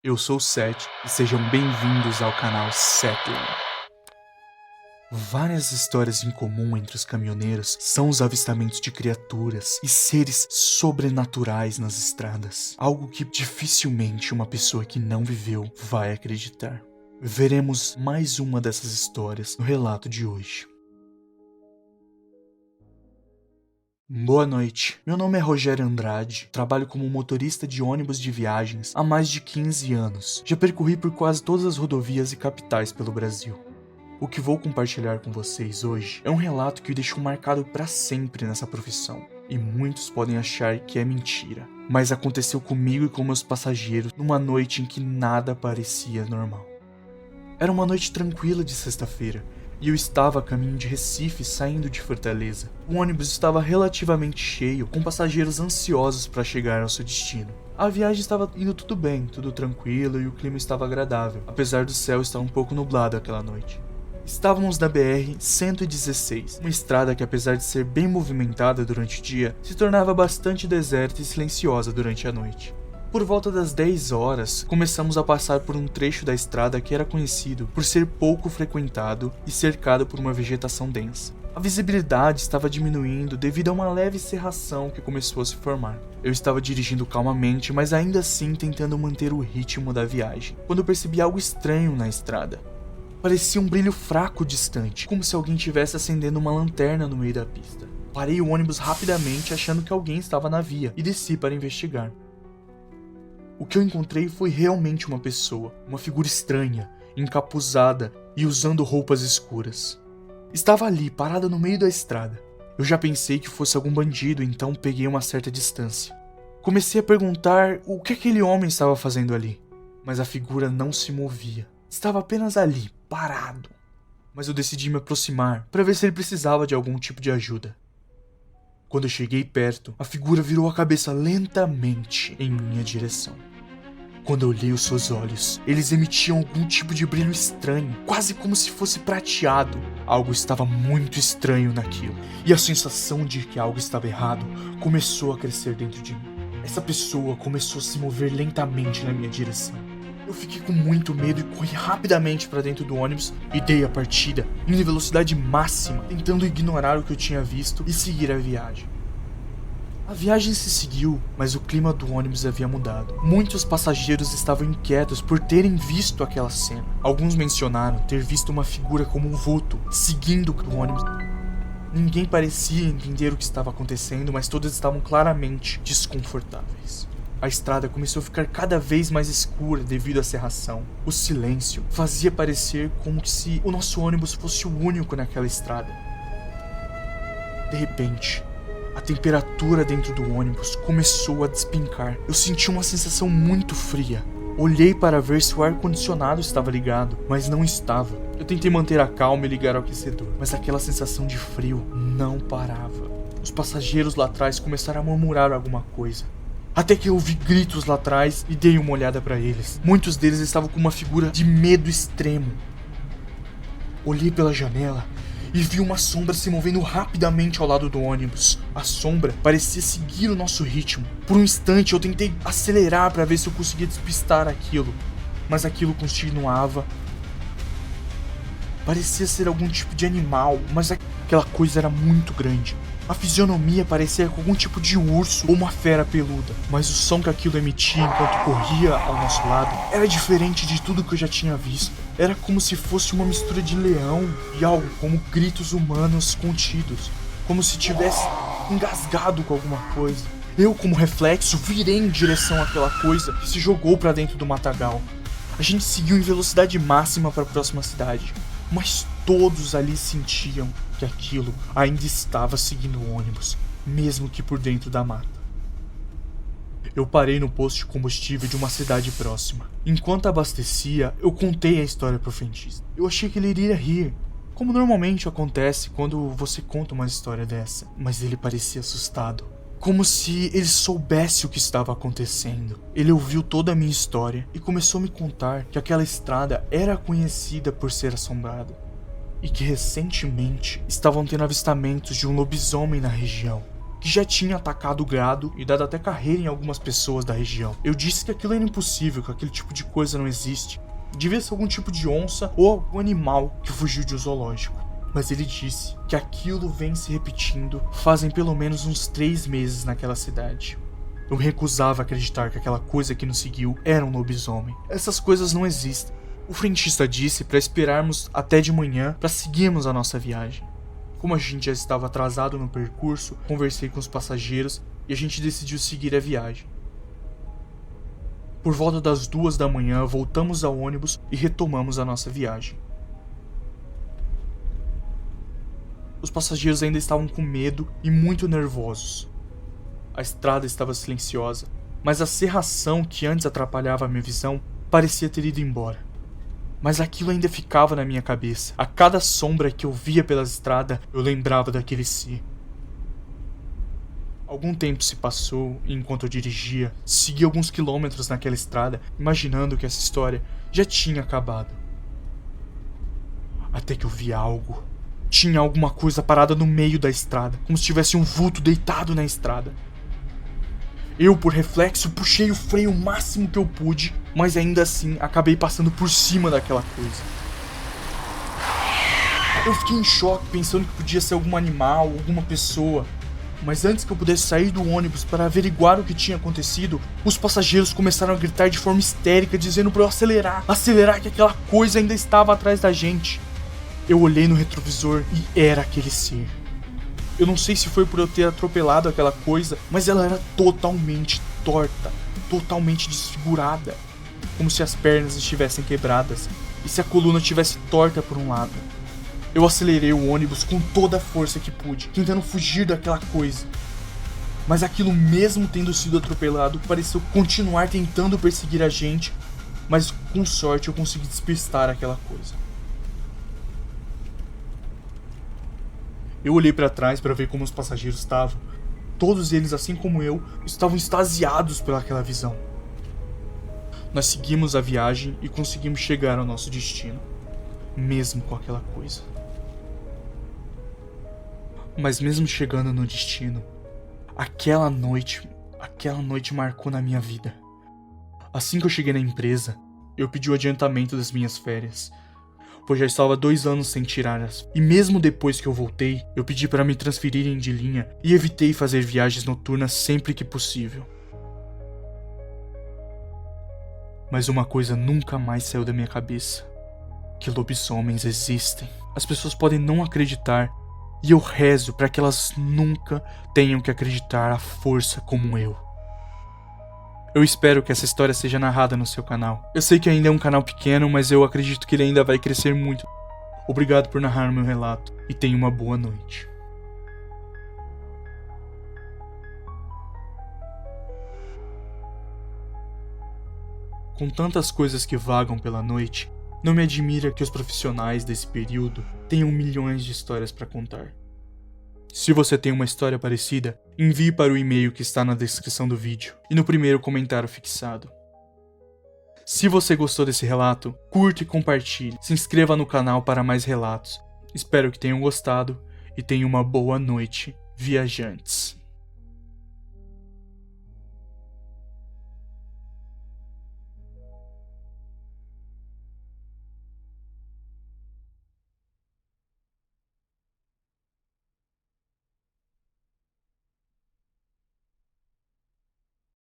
Eu sou o Seth e sejam bem-vindos ao canal Settling. Várias histórias em comum entre os caminhoneiros são os avistamentos de criaturas e seres sobrenaturais nas estradas, algo que dificilmente uma pessoa que não viveu vai acreditar. Veremos mais uma dessas histórias no relato de hoje. Boa noite, meu nome é Rogério Andrade, trabalho como motorista de ônibus de viagens há mais de 15 anos. Já percorri por quase todas as rodovias e capitais pelo Brasil. O que vou compartilhar com vocês hoje é um relato que me deixou marcado para sempre nessa profissão. E muitos podem achar que é mentira, mas aconteceu comigo e com meus passageiros numa noite em que nada parecia normal. Era uma noite tranquila de sexta-feira, e eu estava a caminho de Recife saindo de Fortaleza. O ônibus estava relativamente cheio, com passageiros ansiosos para chegar ao seu destino. A viagem estava indo tudo bem, tudo tranquilo e o clima estava agradável, apesar do céu estar um pouco nublado aquela noite. Estávamos na BR-116, uma estrada que, apesar de ser bem movimentada durante o dia, se tornava bastante deserta e silenciosa durante a noite. Por volta das 10 horas, começamos a passar por um trecho da estrada que era conhecido por ser pouco frequentado e cercado por uma vegetação densa. A visibilidade estava diminuindo devido a uma leve cerração que começou a se formar. Eu estava dirigindo calmamente, mas ainda assim tentando manter o ritmo da viagem, quando percebi algo estranho na estrada. Parecia um brilho fraco distante, como se alguém estivesse acendendo uma lanterna no meio da pista. Parei o ônibus rapidamente achando que alguém estava na via e desci para investigar. O que eu encontrei foi realmente uma pessoa, uma figura estranha, encapuzada e usando roupas escuras. Estava ali, parada no meio da estrada. Eu já pensei que fosse algum bandido, então peguei uma certa distância. Comecei a perguntar o que aquele homem estava fazendo ali, mas a figura não se movia. Estava apenas ali, parado. Mas eu decidi me aproximar para ver se ele precisava de algum tipo de ajuda. Quando eu cheguei perto, a figura virou a cabeça lentamente em minha direção. Quando eu olhei os seus olhos, eles emitiam algum tipo de brilho estranho, quase como se fosse prateado. Algo estava muito estranho naquilo, e a sensação de que algo estava errado começou a crescer dentro de mim. Essa pessoa começou a se mover lentamente na minha direção. Eu fiquei com muito medo e corri rapidamente para dentro do ônibus e dei a partida em velocidade máxima, tentando ignorar o que eu tinha visto e seguir a viagem. A viagem se seguiu, mas o clima do ônibus havia mudado. Muitos passageiros estavam inquietos por terem visto aquela cena. Alguns mencionaram ter visto uma figura como um vulto seguindo o ônibus. Ninguém parecia entender o que estava acontecendo, mas todos estavam claramente desconfortáveis. A estrada começou a ficar cada vez mais escura devido à cerração. O silêncio fazia parecer como se o nosso ônibus fosse o único naquela estrada. De repente, a temperatura dentro do ônibus começou a despencar. Eu senti uma sensação muito fria. Olhei para ver se o ar-condicionado estava ligado, mas não estava. Eu tentei manter a calma e ligar o aquecedor, mas aquela sensação de frio não parava. Os passageiros lá atrás começaram a murmurar alguma coisa. Até que eu ouvi gritos lá atrás e dei uma olhada para eles. Muitos deles estavam com uma figura de medo extremo. Olhei pela janela e vi uma sombra se movendo rapidamente ao lado do ônibus. A sombra parecia seguir o nosso ritmo. Por um instante eu tentei acelerar para ver se eu conseguia despistar aquilo, mas aquilo continuava. Parecia ser algum tipo de animal, mas aquela coisa era muito grande. A fisionomia parecia com algum tipo de urso ou uma fera peluda, mas o som que aquilo emitia enquanto corria ao nosso lado era diferente de tudo que eu já tinha visto. Era como se fosse uma mistura de leão e algo como gritos humanos contidos, como se tivesse engasgado com alguma coisa. Eu, como reflexo, virei em direção àquela coisa e se jogou para dentro do matagal. A gente seguiu em velocidade máxima para a próxima cidade, mas todos ali sentiam que aquilo ainda estava seguindo o ônibus, mesmo que por dentro da mata. Eu parei no posto de combustível de uma cidade próxima. Enquanto abastecia, eu contei a história pro frentista. Eu achei que ele iria rir, como normalmente acontece quando você conta uma história dessa, mas ele parecia assustado. Como se ele soubesse o que estava acontecendo. Ele ouviu toda a minha história e começou a me contar que aquela estrada era conhecida por ser assombrada e que recentemente estavam tendo avistamentos de um lobisomem na região, que já tinha atacado o gado e dado até carreira em algumas pessoas da região. Eu disse que aquilo era impossível, que aquele tipo de coisa não existe. Devia ser algum tipo de onça ou algum animal que fugiu de um zoológico. Mas ele disse que aquilo vem se repetindo fazem pelo menos uns 3 meses naquela cidade. Eu recusava acreditar que aquela coisa que nos seguiu era um lobisomem. Essas coisas não existem. O frentista disse para esperarmos até de manhã para seguirmos a nossa viagem. Como a gente já estava atrasado no percurso, conversei com os passageiros e a gente decidiu seguir a viagem. Por volta das 2 da manhã, voltamos ao ônibus e retomamos a nossa viagem. Os passageiros ainda estavam com medo e muito nervosos. A estrada estava silenciosa, mas a cerração que antes atrapalhava a minha visão parecia ter ido embora. Mas aquilo ainda ficava na minha cabeça. A cada sombra que eu via pela estrada, eu lembrava daquele ser. Algum tempo se passou e enquanto eu dirigia, segui alguns quilômetros naquela estrada, imaginando que essa história já tinha acabado. Até que eu vi algo. Tinha alguma coisa parada no meio da estrada, como se tivesse um vulto deitado na estrada. Eu, por reflexo, puxei o freio o máximo que eu pude, mas ainda assim acabei passando por cima daquela coisa. Eu fiquei em choque, pensando que podia ser algum animal, alguma pessoa. Mas antes que eu pudesse sair do ônibus para averiguar o que tinha acontecido, os passageiros começaram a gritar de forma histérica, dizendo para eu acelerar que aquela coisa ainda estava atrás da gente. Eu olhei no retrovisor e era aquele ser. Eu não sei se foi por eu ter atropelado aquela coisa, mas ela era totalmente torta, totalmente desfigurada, como se as pernas estivessem quebradas e se a coluna estivesse torta por um lado. Eu acelerei o ônibus com toda a força que pude, tentando fugir daquela coisa. Mas aquilo, mesmo tendo sido atropelado, pareceu continuar tentando perseguir a gente, mas com sorte eu consegui despistar aquela coisa. Eu olhei para trás para ver como os passageiros estavam. Todos eles, assim como eu, estavam extasiados pelaquela visão. Nós seguimos a viagem e conseguimos chegar ao nosso destino, mesmo com aquela coisa. Mas mesmo chegando no destino, aquela noite marcou na minha vida. Assim que eu cheguei na empresa, eu pedi o adiantamento das minhas férias, pois já estava 2 anos sem tirá-las. E mesmo depois que eu voltei, eu pedi para me transferirem de linha e evitei fazer viagens noturnas sempre que possível. Mas uma coisa nunca mais saiu da minha cabeça: que lobisomens existem. As pessoas podem não acreditar, e eu rezo para que elas nunca tenham que acreditar à força como eu. Eu espero que essa história seja narrada no seu canal. Eu sei que ainda é um canal pequeno, mas eu acredito que ele ainda vai crescer muito. Obrigado por narrar meu relato e tenha uma boa noite. Com tantas coisas que vagam pela noite, não me admira que os profissionais desse período tenham milhões de histórias para contar. Se você tem uma história parecida, envie para o e-mail que está na descrição do vídeo e no primeiro comentário fixado. Se você gostou desse relato, curta e compartilhe. Se inscreva no canal para mais relatos. Espero que tenham gostado e tenham uma boa noite, viajantes.